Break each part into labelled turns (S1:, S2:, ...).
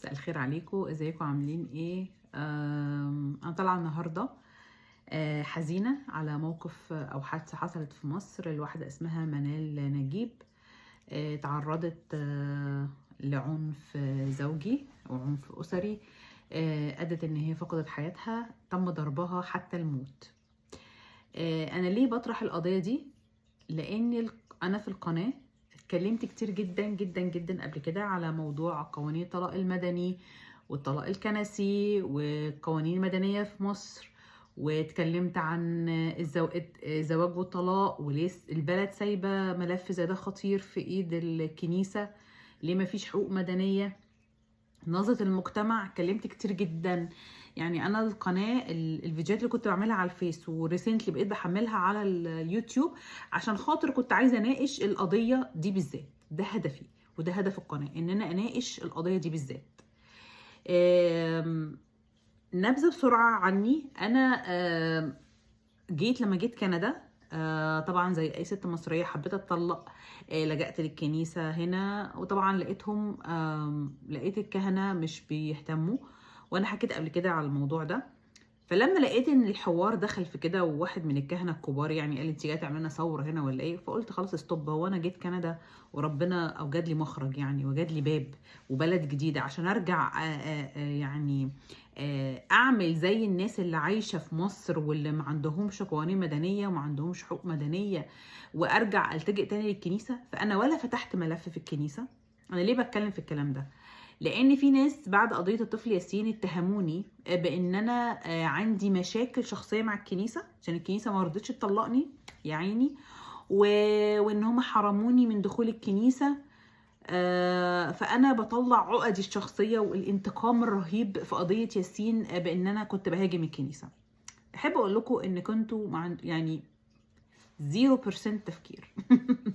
S1: مساء الخير عليكم، ازيكم عاملين ايه؟ انا طالعه النهارده حزينه على موقف او حادثه حصلت في مصر لواحده اسمها منال نجيب. تعرضت لعنف زوجي او عنف اسري. ادت ان هي فقدت حياتها، تم ضربها حتى الموت. انا ليه بطرح القضيه دي؟ لان انا في القناه اتكلمت كتير جدا جدا جدا قبل كده على موضوع قوانين الطلاق المدني والطلاق الكنسي والقوانين المدنية في مصر، واتكلمت عن الزواج والطلاق، وليه البلد سايبة ملف زي ده خطير في ايد الكنيسة، ليه مفيش حقوق مدنية، نظرة المجتمع. اتكلمت كتير جدا. يعني انا القناه الفيديوهات اللي كنت بعملها على الفيس وريسنتلي بقيت بحملها على اليوتيوب عشان خاطر كنت عايزه اناقش القضيه دي بالذات. ده هدفي وده هدف القناه، ان انا اناقش القضيه دي بالذات. نبذه بسرعه عني. انا لما جيت كندا، طبعا زي اي ست مصريه حبيت اتطلق. لجأت للكنيسه هنا، وطبعا لقيت الكهنه مش بيهتموا، وانا حكيت قبل كده على الموضوع ده. فلما لقيت ان الحوار دخل في كده، وواحد من الكهنه الكبار يعني قال انت جايه تعملي لنا ثوره هنا ولا ايه، فقلت خلاص ستوب. هو انا جيت كندا وربنا اوجد لي مخرج يعني، وجد لي باب وبلد جديده عشان ارجع يعني اعمل زي الناس اللي عايشه في مصر واللي ما عندهمش قوانين مدنيه وما عندهمش حقوق مدنيه، وارجع التجئ تاني للكنيسه. فانا ولا فتحت ملف في الكنيسه. انا ليه بتكلم في الكلام ده؟ لان في ناس بعد قضيه الطفل ياسين اتهموني بان انا عندي مشاكل شخصيه مع الكنيسه، عشان الكنيسه ما رضتش تطلقني يا عيني، وان هم حرموني من دخول الكنيسه. فانا بطلع عقدي الشخصيه والانتقام الرهيب في قضيه ياسين بان انا كنت بهاجم الكنيسه. احب اقول لكم ان كنتوا يعني 0% تفكير.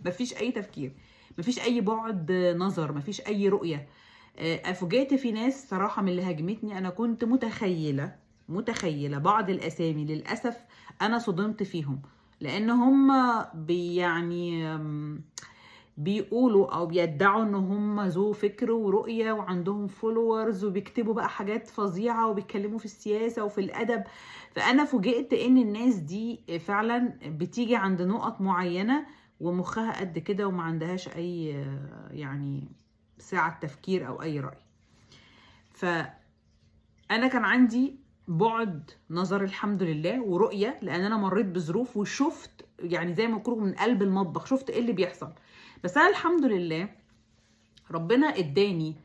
S1: مفيش اي تفكير، مفيش اي بعد نظر، مفيش اي رؤيه. فوجئت في ناس صراحه من اللي هاجمتني. انا كنت متخيله بعض الاسامي، للاسف انا صدمت فيهم، لان هم يعني بيقولوا او بيدعوا ان هم ذو فكر ورؤيه وعندهم فولورز، وبيكتبوا بقى حاجات فظيعه وبيتكلموا في السياسه وفي الادب. فانا فوجئت ان الناس دي فعلا بتيجي عند نقط معينه ومخها قد كده، وما عندهاش اي يعني سعه تفكير او اي راي. فانا كان عندي بعد نظر الحمد لله ورؤيه، لان انا مريت بظروف وشفت يعني زي ما بيقولوا من قلب المطبخ، شفت ايه اللي بيحصل. بس انا الحمد لله ربنا اداني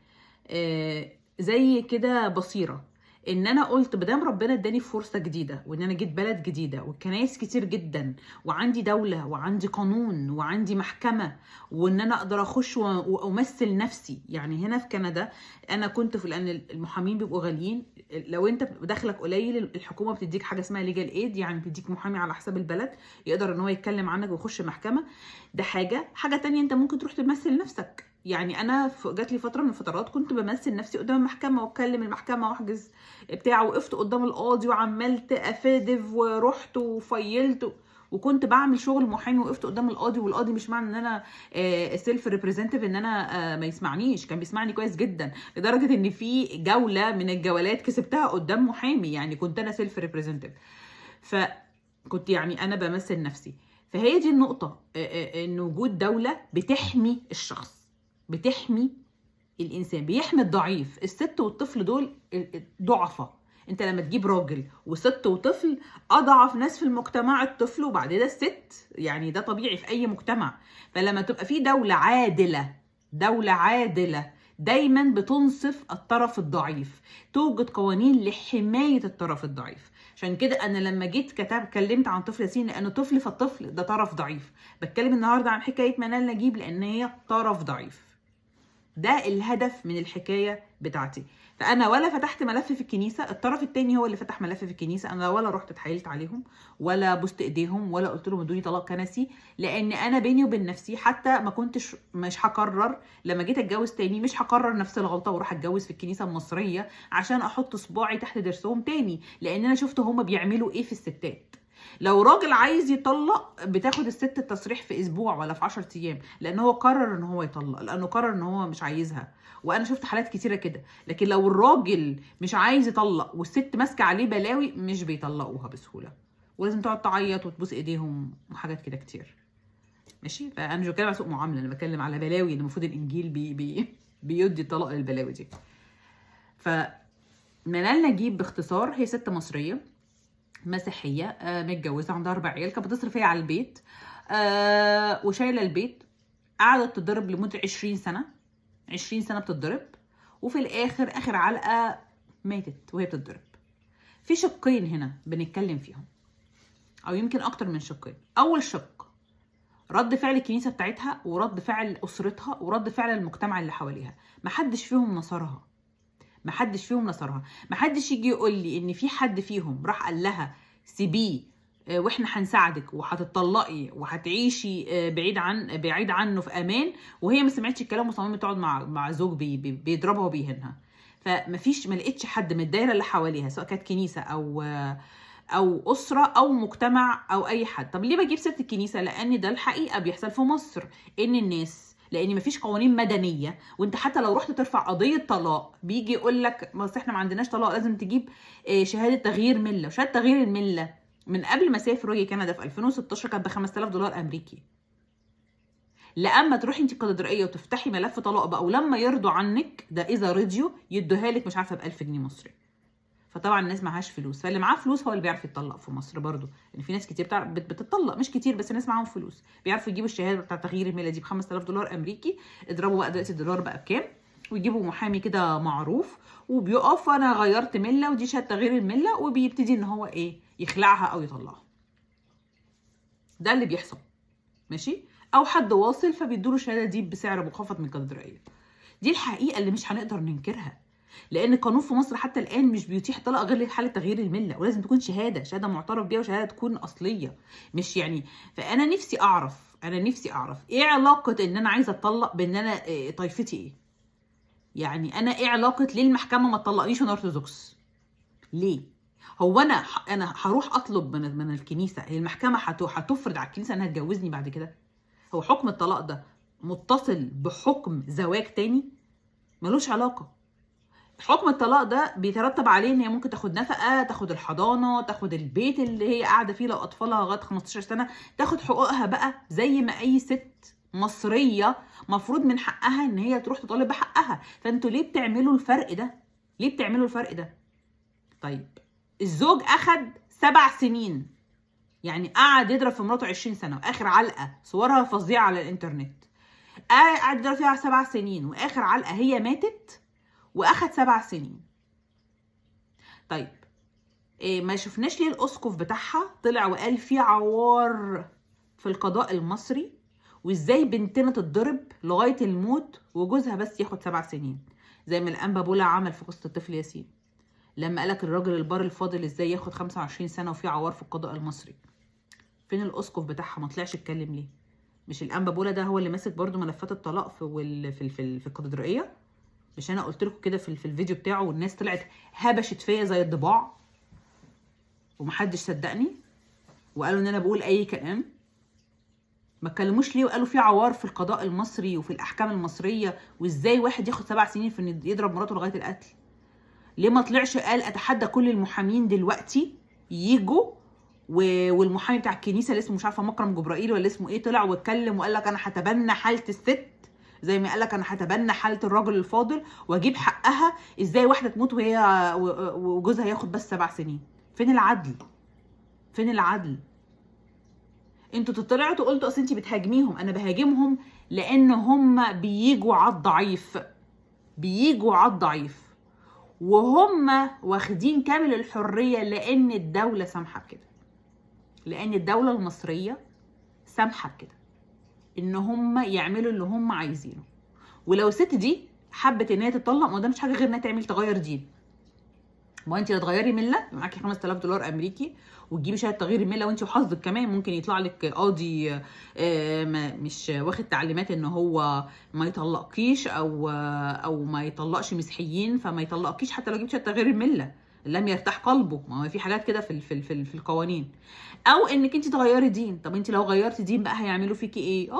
S1: زي كده بصيره، ان انا قلت بدام ربنا اداني فرصه جديده، وان انا جيت بلد جديده والكنايس كتير جدا، وعندي دوله وعندي قانون وعندي محكمه، وان انا اقدر اخش وامثل نفسي. يعني هنا في كندا انا كنت لان المحامين بيبقوا غاليين، لو انت دخلك قليل الحكومه بتديك حاجه اسمها ليجال ايد، يعني بتديك محامي على حساب البلد يقدر ان هو يتكلم عنك ويخش محكمه. ده حاجه تانية، انت ممكن تروح تمثل نفسك. يعني انا جات لي فتره من الفترات كنت بمثل نفسي قدام المحكمه، واتكلم المحكمه واحجز بتاع، وقفت قدام القاضي وعملت افادف ورحت وفيلت، وكنت بعمل شغل محامي، وقفت قدام القاضي. والقاضي مش معنى ان انا سيلف ريبريزنتيف ان انا ما يسمعنيش، كان بيسمعني كويس جدا، لدرجه ان في جوله من الجولات كسبتها قدام محامي، يعني كنت انا سيلف ريبريزنتيف. فكنت يعني انا بمثل نفسي. فهي دي النقطه، ان وجود دوله بتحمي الشخص، بتحمي الانسان، بيحمي الضعيف. الست والطفل دول ضعفة. انت لما تجيب راجل وست وطفل، اضعف ناس في المجتمع الطفل وبعد ده الست، يعني ده طبيعي في اي مجتمع. فلما تبقى في دولة عادلة دايما بتنصف الطرف الضعيف، توجد قوانين لحماية الطرف الضعيف. عشان كده انا لما جيت اتكلمت عن طفل ياسين لانه طفل، فالطفل ده طرف ضعيف. بتكلم النهارده عن حكاية منال نجيب لان هي طرف ضعيف. ده الهدف من الحكايه بتاعتي. فانا ولا فتحت ملف في الكنيسه، الطرف التاني هو اللي فتح ملف في الكنيسه. انا ولا رحت اتحايلت عليهم ولا بوست ايديهم ولا قلت لهم ادوني طلاق كنسي، لان انا بيني وبين نفسي حتى ما كنتش، مش هقرر لما جيت اتجوز تاني، مش هقرر نفس الغلطه واروح اتجوز في الكنيسه المصريه عشان احط صباعي تحت ضرسهم تاني، لان انا شفت هما بيعملوا ايه في الستات. لو راجل عايز يطلق بتاخد الست التصريح في اسبوع ولا في 10 ايام، لان هو قرر ان هو يطلق، لانه قرر ان هو مش عايزها. وانا شفت حالات كتيره كده. لكن لو الراجل مش عايز يطلق والست ماسكه عليه بلاوي، مش بيطلقوها بسهوله، ولازم تقعد تعيط وتبوس ايديهم وحاجات كده كتير. ماشي. فانا مش بتكلم على سوء معامله، انا بتكلم على بلاوي اللي المفروض الانجيل بيدي طلاق للبلاوي دي. منال نجيب باختصار هي ست مصريه مسيحيه، متجوزه، عندها 4 عيال، كانت بتصرف هي على البيت، وشايله البيت. قعدت تتضرب لمده 20 سنه، 20 سنه بتتضرب، وفي الاخر اخر علقه ماتت وهي بتتضرب. في شقين هنا بنتكلم فيهم، او يمكن اكتر من شقين. اول شق رد فعل الكنيسه بتاعتها، ورد فعل اسرتها، ورد فعل المجتمع اللي حواليها. محدش فيهم نصرها، محدش فيهم نصرها. محدش يجي يقول لي ان في حد فيهم راح قال لها سيبيه واحنا هنساعدك وهتطلقي وهتعيشي بعيد عنه في امان، وهي ما سمعتش الكلام وصممت تقعد مع زوج بيضربها وبيهنها. فمفيش، ما لقيتش حد من الدايره اللي حواليها، سواء كانت كنيسه او اسره او مجتمع او اي حد. طب ليه بجيب سيره الكنيسه؟ لان ده الحقيقه بيحصل في مصر، ان الناس، لان مفيش قوانين مدنيه، وانت حتى لو رحت ترفع قضيه طلاق بيجي يقول لك بس احنا ما عندناش طلاق، لازم تجيب شهاده تغيير مله. وشهاده تغيير المله من قبل ما اسافر واجي كندا في 2016 كانت ب $5000 امريكي. لما تروحي انت الكاتدرائيه وتفتحي ملف طلاق بقى، ولما يرضوا عنك، ده اذا رضيوا، يدوها لك مش عارفه ب 1000 جنيه مصري. فطبعا الناس معهاش فلوس، فاللي معاه فلوس هو اللي بيعرف يتطلق في مصر برضو. يعني في ناس كتير بتطلق، مش كتير بس ناس معاهم فلوس بيعرفوا يجيبوا الشهاده بتاع تغيير المله دي ب $5000 امريكي. اضربوا بقى دلوقتي الدولار بقى بكام، ويجيبوا محامي كده معروف وبيقف انا غيرت مله ودي شهاده تغيير المله، وبيبتدي ان هو يخلعها او يطلعها. ده اللي بيحصل. ماشي. او حد واصل فبيدوا له الشهاده دي بسعر منخفض من الكاتدرائيه. دي الحقيقه اللي مش هنقدر ننكرها، لان القانون في مصر حتى الان مش بيتيح طلاق غير لحاله تغيير المله، ولازم تكون شهاده معترف بيها، وشهاده تكون اصليه، مش يعني. فانا نفسي اعرف ايه علاقه ان انا عايزه اتطلق بان انا طائفتي ايه؟ يعني انا ايه علاقه ليه المحكمه ما تطلقنيش وانا ارثوذكس؟ ليه؟ هو انا هروح اطلب من الكنيسه، هي المحكمه هتفرض على الكنيسه انها تجوزني بعد كده؟ هو حكم الطلاق ده متصل بحكم زواج تاني؟ ملوش علاقه. حكم الطلاق ده بيترتب عليه ان هي ممكن تاخد نفقه، تاخد الحضانه، تاخد البيت اللي هي قاعده فيه لو اطفالها لغايه 15 سنه، تاخد حقوقها بقى زي ما اي ست مصريه مفروض من حقها ان هي تروح تطالب بحقها. فانتوا ليه بتعملوا الفرق ده؟ ليه بتعملوا الفرق ده؟ طيب الزوج اخد 7 سنين، يعني قعد يضرب في مراته 20 سنه، واخر علقه صورها فظيعه على الانترنت، قعد يضرب فيها 7 سنين، واخر علقه هي ماتت واخد 7 سنين. طيب ما شفناش ليه الاسقف بتاعها طلع وقال في عوار في القضاء المصري، وازاي بنتنا تتضرب لغايه الموت وجوزها بس ياخد 7 سنين، زي ما الانبا بولا عمل في قصه الطفل ياسين لما قالك الراجل البار الفاضل ازاي ياخد 25 سنه وفي عوار في القضاء المصري. فين الاسقف بتاعها؟ ما طلعش اتكلم ليه؟ مش الانبا بولا ده هو اللي ماسك برضو ملفات الطلاق في الكاتدرائيه؟ مش انا قلت لكم كده في الفيديو بتاعه، والناس طلعت هبشت فيا زي الضباع ومحدش صدقني وقالوا ان انا بقول اي كلام؟ ما اتكلموش ليه وقالوا في عوار في القضاء المصري وفي الاحكام المصريه، وازاي واحد ياخد 7 سنين في ان يضرب مراته لغايه القتل؟ ليه ما طلعش قال اتحدى كل المحامين دلوقتي يجوا، والمحامي بتاع الكنيسه اللي اسمه مش عارفه مكرم جبرائيل ولا اسمه ايه طلع واتكلم وقال لك انا هتبنى حاله الست زي ما قال لك انا هتبنى حاله الراجل الفاضل واجيب حقها؟ ازاي واحده تموت وهي وجوزها ياخد بس 7 سنين؟ فين العدل؟ فين العدل؟ انتوا طلعتوا قلتوا اصل انتي بتهاجميهم. انا بهاجمهم لان هم بييجوا على الضعيف، بييجوا على الضعيف، وهم واخدين كامل الحريه لان الدوله سامحه بكده، لان الدوله المصريه سامحه بكده ان هم يعملوا اللي هم عايزينه. ولو الست دي حبت ان هي تطلق، ما ده مش حاجه غير انها تعمل تغير دين. ما انت لا تغيري مله معاكي $5000 امريكي وتجيبي شهاده تغيير المله، وانت وحظك كمان ممكن يطلع لك قاضي مش واخد تعليمات ان هو ما يطلقكيش او ما يطلقش مسيحيين، فما يطلقكيش حتى لو جبتي شهاده تغيير المله. لم يرتاح قلبه. ما هو في حاجات كده في القوانين. او انك انت تغيري دين. طب انت لو غيرتي دين بقى هيعملوا فيكي ايه؟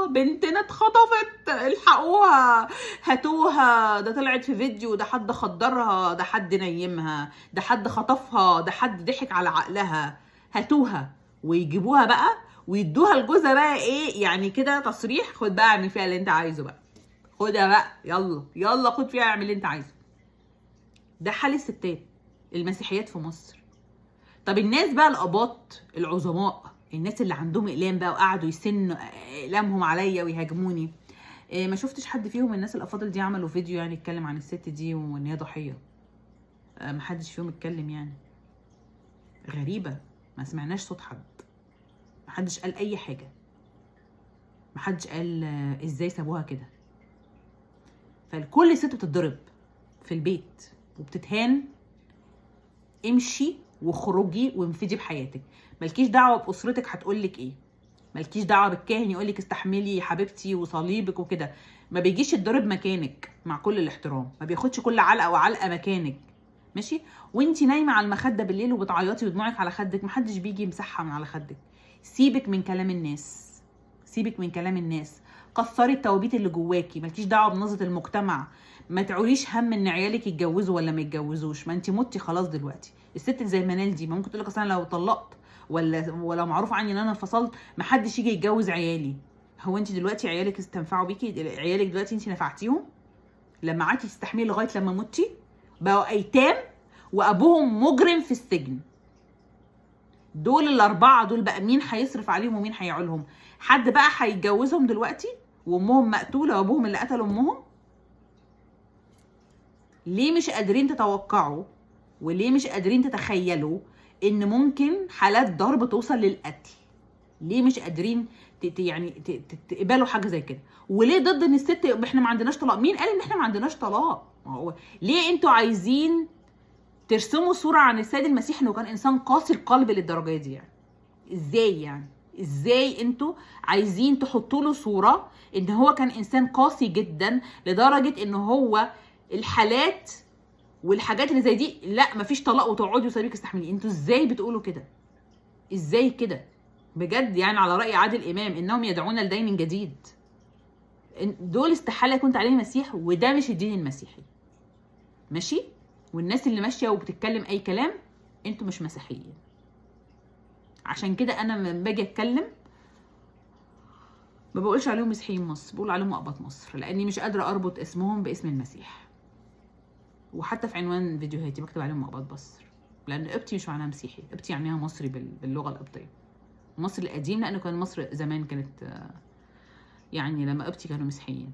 S1: بنتنا اتخطفت، الحقوها، هاتوها، ده طلعت في فيديو، ده حد خدرها، ده حد نيمها، ده حد خطفها، ده حد ضحك على عقلها، هاتوها. ويجيبوها بقى ويدوها لجوزها بقى ايه يعني كده تصريح، خد بقى اعمل فيها اللي انت عايزه بقى، خدها بقى، يلا يلا خد فيها اعمل اللي انت عايزه. ده حال الستات المسيحيات في مصر. طب الناس بقى الاباط العظماء، الناس اللي عندهم اقلام بقى وقعدوا يسنوا اقلامهم عليا ويهاجموني، ما شفتش حد فيهم الناس الافاضل دي عملوا فيديو يعني يتكلم عن الست دي وان هي ضحيه. ما حدش فيهم اتكلم يعني. غريبه، ما سمعناش صوت حد، ما حدش قال اي حاجه، ما حدش قال ازاي سابوها كده. فالكل ست بتتضرب في البيت وبتتهان. امشي واخرجي وانفدي بحياتك، مالكيش دعوه باسرتك هتقولك ايه، مالكيش دعوه بالكاهن يقولك استحملي يا حبيبتي وصليبك وكده. ما بيجيش يتضرب مكانك، مع كل الاحترام، ما بياخدش كل علقه وعلقه مكانك، ماشي؟ وانتي نايمه على المخده بالليل وبتعيطي ودموعك على خدك، محدش بيجي يمسحها من على خدك. سيبك من كلام الناس، سيبك من كلام الناس، كسري التوابيت اللي جواكي، مالكيش دعوه بنظره المجتمع. ما تعوليش هم ان عيالك يتجوزوا ولا ما يتجوزوش، ما انتي متي خلاص دلوقتي. الست اللي زي منال دي ما ممكن تقول لك اصل انا لو طلقت ولا معروف عني ان انا انفصلت ما حدش يجي يتجوز عيالي. هو انت دلوقتي عيالك استنفعوا بيكي؟ عيالك دلوقتي انت نفعتيهم لما قعدتي تستحملي لغايه لما متي؟ بقوا ايتام وابوهم مجرم في السجن. دول الاربعه دول بقى مين هيصرف عليهم ومين هيعولهم؟ حد بقى هيتجوزهم دلوقتي وامهم مقتوله وابوهم اللي قتل امهم؟ ليه مش قادرين تتوقعوا وليه مش قادرين تتخيلوا ان ممكن حالات ضرب توصل للقتل؟ ليه مش قادرين تقبلوا حاجه زي كده؟ وليه ضد ان الست احنا ما عندناش طلاق؟ مين قال ان احنا ما عندناش طلاق؟ ليه انتوا عايزين ترسموا صوره عن السيد المسيح انه كان انسان قاسي القلب للدرجه دي؟ يعني ازاي؟ يعني ازاي انتوا عايزين تحطوا له صوره ان هو كان انسان قاسي جدا لدرجه ان هو الحالات والحاجات اللي زي دي لا مفيش طلاق وتقعدي وسابيك استحملي؟ انتوا ازاي بتقولوا كده؟ ازاي كده بجد؟ يعني على رأي عادل امام انهم يدعون لدين جديد. دول استحاله يكون تعليم مسيح، وده مش الدين المسيحي، ماشي؟ والناس اللي ماشيه وبتتكلم اي كلام انتوا مش مسيحيين. عشان كده انا لما باجي اتكلم ما بقولش عليهم مسيحيين مصر، بقول عليهم اقباط مصر، لاني مش قادره اربط اسمهم باسم المسيح. وحتى في عنوان فيديوهاتي بكتب عليهم اقباط مصر، لان قبطي مش معناها مسيحي، قبطي يعنيها مصري باللغه القبطيه. مصر القديم لانه كان مصر زمان كانت يعني لما قبطي كانوا مسيحيين،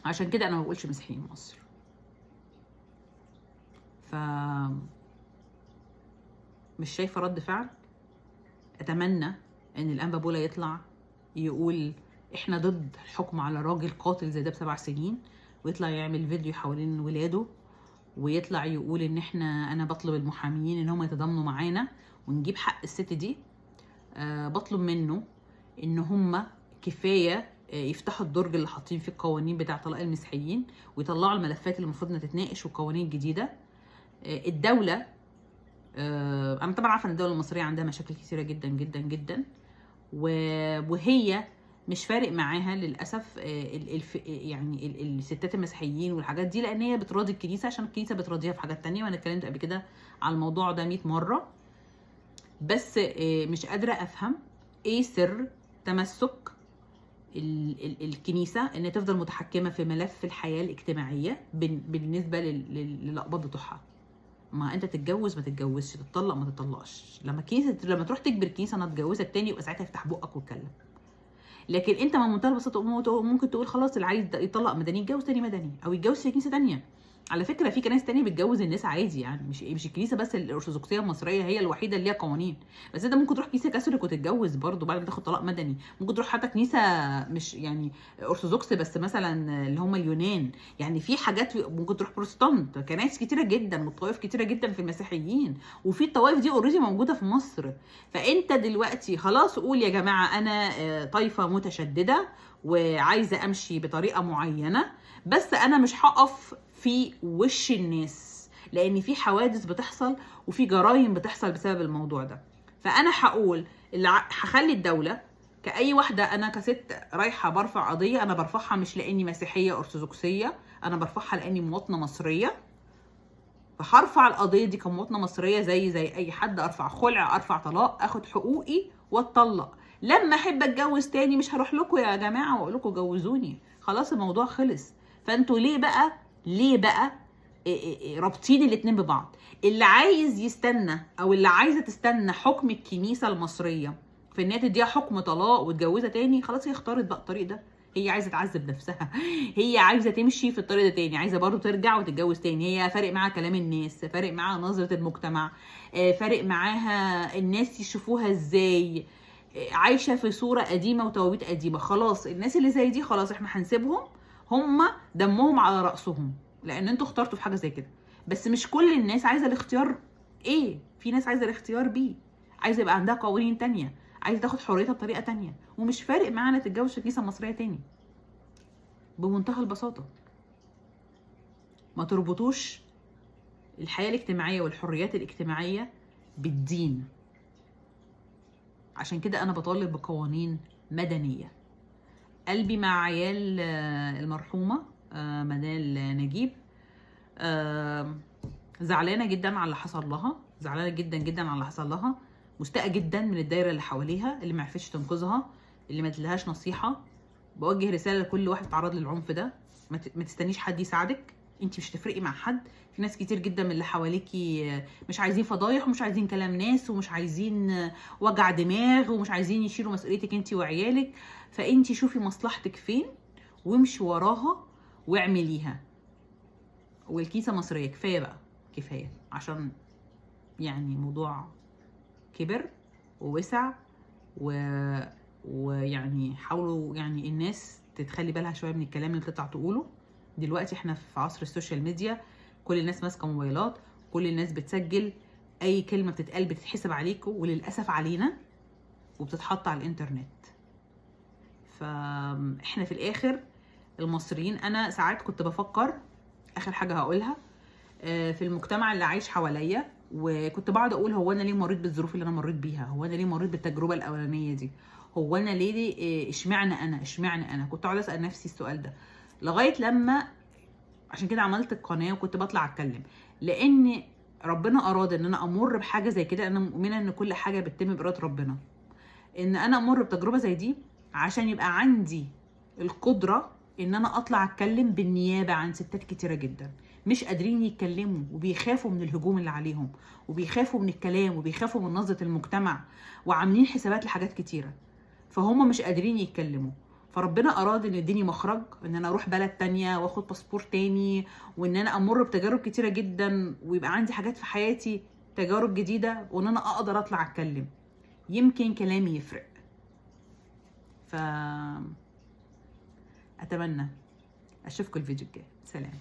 S1: عشان كده انا ما بقولش مسيحيين مصر. ف مش شايفه رد فعل. اتمنى ان الانبا بولا يطلع يقول احنا ضد الحكم على راجل قاتل زي ده ب7 سنين، ويطلع يعمل فيديو حوالين ولاده، ويطلع يقول ان انا بطلب المحاميين ان هم يتضامنوا معانا ونجيب حق الست دي. بطلب منه ان هم كفايه يفتحوا الدرج اللي حاطين فيه القوانين بتاع طلاق المسيحيين، ويطلعوا الملفات اللي المفروض انها تتناقش والقوانين الجديده. الدوله انا طبعا عارفه ان الدوله المصريه عندها مشاكل كثيره جدا جدا جدا، وهي مش فارق معاها للاسف يعني الستات المسيحيين والحاجات دي، لان هي بتراضي الكنيسه عشان الكنيسه بتراضيها في حاجات تانية، وانا اتكلمت قبل كده على الموضوع ده 100 مره. بس مش قادره افهم ايه سر تمسك الكنيسه ان تفضل متحكمه في ملف الحياه الاجتماعيه بالنسبه للاقباط بتوعها. ما انت تتجوز ما تتجوزش، تطلق ما تطلقش، لما تروح تجبر الكنيسه انها تجوزك تاني يبقى ساعتها افتح بقك واتكلم. لكن انت من منتهى البساطه ممكن تقول خلاص اللي عايز يطلق مدني يتجوز تاني مدني، او يتجوز في كنيسه تانيه. على فكره في كنايس تانية بتجوز الناس عادي، يعني مش الكنيسه بس الارثوذكسيه المصريه هي الوحيده اللي ليها قوانين. بس انت ممكن تروح كنيسه كاثوليك وتتجوز برضو بعد ما تاخد طلاق مدني. ممكن تروح حتى كنيسه مش يعني ارثوذكس بس مثلا اللي هم اليونان، يعني في حاجات. ممكن تروح بروتستانت، كنايس كتيره جدا وطوائف كتيره جدا في المسيحيين، وفي الطوائف دي اوريدي موجوده في مصر. فانت دلوقتي خلاص قول يا جماعه انا طائفه متشدده وعايزه امشي بطريقه معينه، بس انا مش هقف في وش الناس. لان في حوادث بتحصل وفي جرائم بتحصل بسبب الموضوع ده. فانا هقول اللي هخلي الدوله كأي واحدة، أنا كست رايحة برفع قضية، أنا برفعها مش لأني مسيحية أرثوذكسية، أنا برفعها لأني مواطنة مصرية. فهرفع القضية دي كمواطنة مصرية زي أي حد، أرفع خلع، أرفع طلاق، أخد حقوقي وأتطلق. لما أحب أتجوز تاني مش هروح لكم يا جماعة وأقول لكم جوزوني، خلاص الموضوع خلص. فأنتوا ليه بقى رابطين الاتنين ببعض؟ اللي عايز يستنى أو اللي عايزة تستنى حكم الكنيسة المصرية في ان هي تديها حكم طلاق وتجوزها تاني، خلاص هي اختارت بقى الطريق ده. هي عايزه تعذب نفسها، هي عايزه تمشي في الطريق ده تاني، عايزه برضو ترجع وتتجوز تاني. هي فارق معاها كلام الناس، فارق معاها نظره المجتمع، فارق معاها الناس يشوفوها ازاي، عايشه في صوره قديمه وتوابيت قديمه. خلاص الناس اللي زي دي خلاص احنا هنسيبهم، هم دمهم على راسهم، لان انتوا اخترتوا في حاجه زي كده. بس مش كل الناس عايزه الاختيار ايه، في ناس عايزه الاختيار بي، عايزه يبقى عندها قوانين تانية، عايزه تاخد حريتها بطريقه تانية، ومش فارق معانا تتجوز في الكنيسه المصريه تاني. بمنتهى البساطه ما تربطوش الحياه الاجتماعيه والحريات الاجتماعيه بالدين. عشان كده انا بطالب بقوانين مدنيه. قلبي مع عيال المرحومه منال نجيب، زعلانه جدا على اللي حصل لها، زعلانه جدا جدا على اللي حصل لها، مستاءه جدا من الدايره اللي حواليها اللي ما عرفتش تنقذها، اللي ما ادلهاش نصيحه. بوجه رساله لكل واحد اتعرض للعنف ده، ما تستنيش حد يساعدك، انت مش هتفرقي مع حد. في ناس كتير جدا من اللي حواليكي مش عايزين فضايح ومش عايزين كلام ناس ومش عايزين وجع دماغ ومش عايزين يشيلوا مسؤوليتك انت وعيالك. فانت شوفي مصلحتك فين وامشي وراها واعمليها. والكيسه مصريه كفايه بقى، كفايه، عشان يعني موضوع كبر ووسع ويعني حاولوا يعني الناس تتخلي بالها شويه من الكلام اللي بتطلع تقوله. دلوقتي احنا في عصر السوشيال ميديا، كل الناس ماسكه موبايلات، كل الناس بتسجل، اي كلمه بتتقال بتتحسب عليكم وللاسف علينا وبتتحط على الانترنت. فاحنا في الاخر المصريين، انا ساعات كنت بفكر، اخر حاجه هقولها، في المجتمع اللي عايش حواليا، وكنت بقعد اقول هو انا ليه مريت بالظروف اللي انا مريت بيها، هو انا ليه مريت بالتجربه الاولانيه دي، هو انا ليه اشمعنى انا كنت اقعد اسال نفسي السؤال ده لغايه لما، عشان كده عملت القناه وكنت بطلع اتكلم، لان ربنا اراد ان انا امر بحاجه زي كده. انا مؤمنه ان كل حاجه بتتم باراده ربنا، ان انا امر بتجربه زي دي عشان يبقى عندي القدره ان انا اطلع اتكلم بالنيابه عن ستات كتيره جدا مش قادرين يتكلموا، وبيخافوا من الهجوم اللي عليهم، وبيخافوا من الكلام، وبيخافوا من نظره المجتمع، وعاملين حسابات لحاجات كتيره، فهم مش قادرين يتكلموا. فربنا اراد ان يديني مخرج، ان انا اروح بلد تانية واخد باسبور تاني، وان انا امر بتجارب كتيره جدا، ويبقى عندي حاجات في حياتي تجارب جديده، وان انا اقدر اطلع اتكلم، يمكن كلامي يفرق. ف اتمنى اشوفكم الفيديو الجاي. سلام.